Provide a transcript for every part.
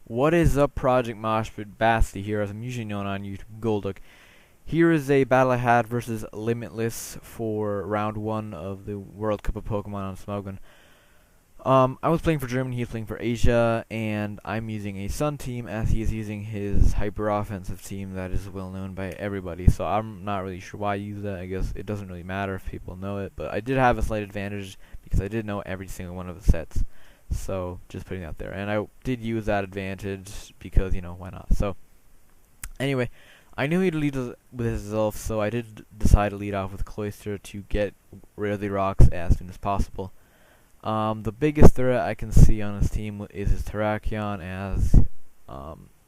What is up, ProjectMoshPit? Basti here, as I'm usually known on YouTube, Golduck. Here is a battle I had versus Limitless for round 1 of the World Cup of Pokemon on Smogon. I was playing for Germany, he was playing for Asia, and I'm using a Sun team as he is using his hyper-offensive team that is well known by everybody. So I'm not really sure why I use that. I guess it doesn't really matter if people know it, but I did have a slight advantage because I did know every single one of the sets. So just putting that there, and I did use that advantage because, you know, why not? So anyway, I knew he'd lead with his elf, so I did decide to lead off with Cloyster to get rid of the rocks as soon as possible. The biggest threat I can see on his team is his Terrakion, as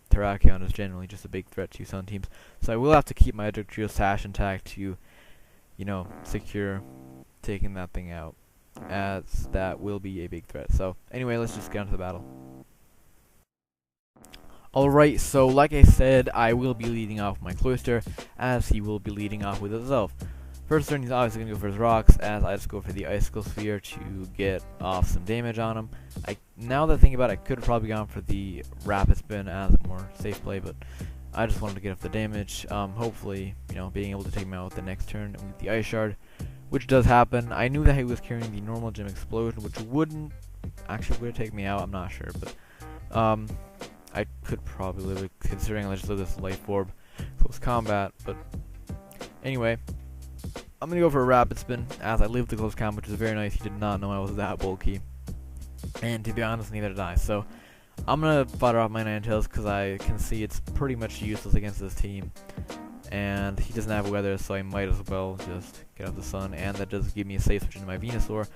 Terrakion is generally just a big threat to Sun teams. So I will have to keep my Trio Sash intact to, you know, secure taking that thing out, as that will be a big threat. So anyway, let's just get on to the battle. Alright, so like I said, I will be leading off my Cloyster, as he will be leading off with his elf. First turn, he's obviously going to go for his rocks, as I just go for the Icicle Sphere to get off some damage on him. Now that I think about it, I could have probably gone for the Rapid Spin as a more safe play, but I just wanted to get off the damage. Hopefully, you know, being able to take him out with the next turn with the Ice Shard, which does happen. I knew that he was carrying the normal gym explosion, which would have taken me out, I'm not sure, but I could probably live it, considering I just live this Life Orb close combat. But anyway, I'm gonna go for a Rapid Spin, as I lived the close combat, which is very nice. He did not know I was that bulky, and to be honest, neither did I. So I'm gonna fire off my Ninetales because I can see it's pretty much useless against this team, and he doesn't have weather, so I might as well just get out the Sun, and that does give me a safe switch into my Venusaur,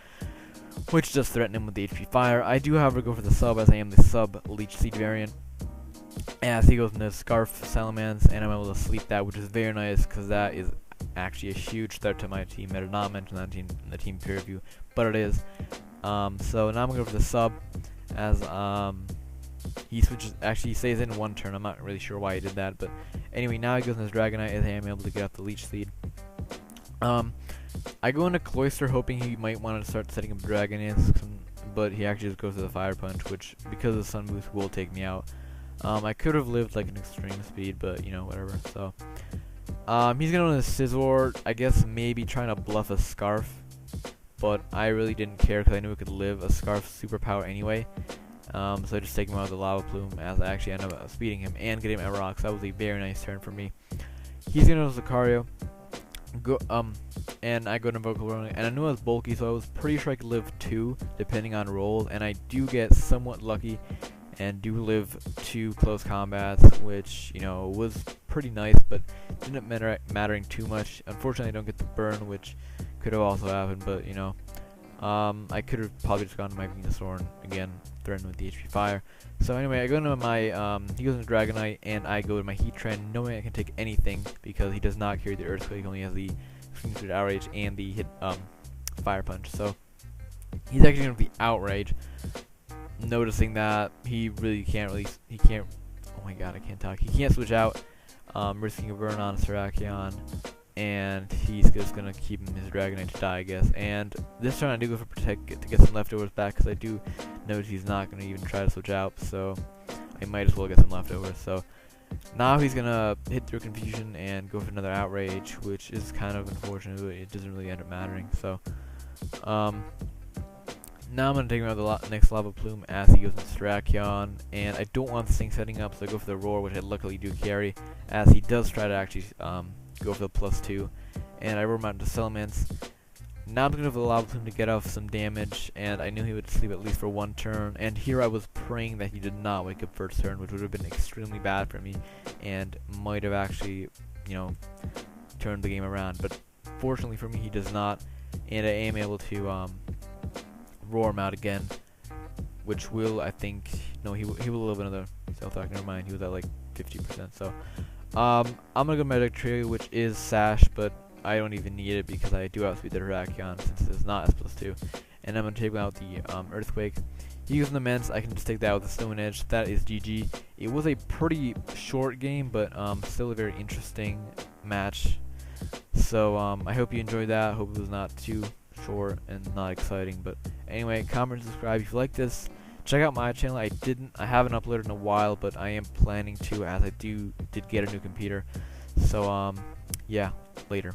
which does threaten him with the HP Fire. I do, however, go for the sub, as I am the sub Leech Seed variant, as he goes into Scarf Salamence, and I'm able to sleep that, which is very nice because that is actually a huge threat to my team. I did not mention that in the team peer review, but it is. So now I'm gonna go for the sub, as he switches. Actually, he stays in one turn. I'm not really sure why he did that, but anyway, now he goes into his Dragonite, as I am able to get out the Leech Seed. I go into Cloyster hoping he might want to start setting up Dragonite, but he actually just goes to the Fire Punch, which, because of the Sun boost, will take me out. I could have lived like an extreme speed, but you know, whatever. So he's gonna run a Scizor, I guess maybe trying to bluff a Scarf, but I really didn't care because I knew it could live a Scarf superpower anyway. So I just take him out of the Lava Plume, as I actually end up speeding him and getting him at rocks. That was a very nice turn for me. He's gonna go Lucario, and I go to Vocal Rolling, and I knew I was bulky, so I was pretty sure I could live 2 depending on rolls, and I do get somewhat lucky and do live 2 close combats, which, you know, was pretty nice, but didn't mattering too much. Unfortunately, I don't get the burn, which could have also happened, but you know, I could have probably just gone to my Venusaur and again threatened with the HP Fire. So anyway, I go into my he goes into Dragonite, and I go to my Heatran, knowing I can take anything because he does not carry the Earthquake, he only has the Scream Outrage and the hit Fire Punch. So he's actually going to be Outrage, noticing that he can't, oh my god, I can't talk, he can't switch out, risking a burn on Terrakion, and he's just gonna keep his Dragonite to die, I guess. And this turn I do go for Protect to get some leftovers back, because I do notice he's not gonna even try to switch out, so I might as well get some leftovers. So now he's gonna hit through Confusion and go for another Outrage, which is kind of unfortunate, but it doesn't really end up mattering. So now I'm going to take him out of the next Lava Plume, as he goes into Terrakion, and I don't want this thing setting up, so I go for the Roar, which I luckily do carry, as he does try to actually go for the +2, and I roar him out into Salamence. Now I'm going to go for the Lava Plume to get off some damage, and I knew he would sleep at least for 1 turn, and here I was praying that he did not wake up first turn, which would have been extremely bad for me, and might have actually, you know, turned the game around, but fortunately for me, he does not, and I am able to roar him out again, which will, I think, no, he will live another self-attack, never mind, he was at like 50%, so I'm gonna go Medic Trio, which is Sash, but I don't even need it because I do outspeed the Terrakion since it's not S+2, and I'm gonna take out the Earthquake. He goes in the Immense, I can just take that with the Stone Edge. That is GG. It was a pretty short game, but still a very interesting match. So I hope you enjoyed that. Hope it was not too short and not exciting, but anyway, comment and subscribe if you like this. Check out my channel. I haven't uploaded in a while, but I am planning to, as I did get a new computer. So yeah, later.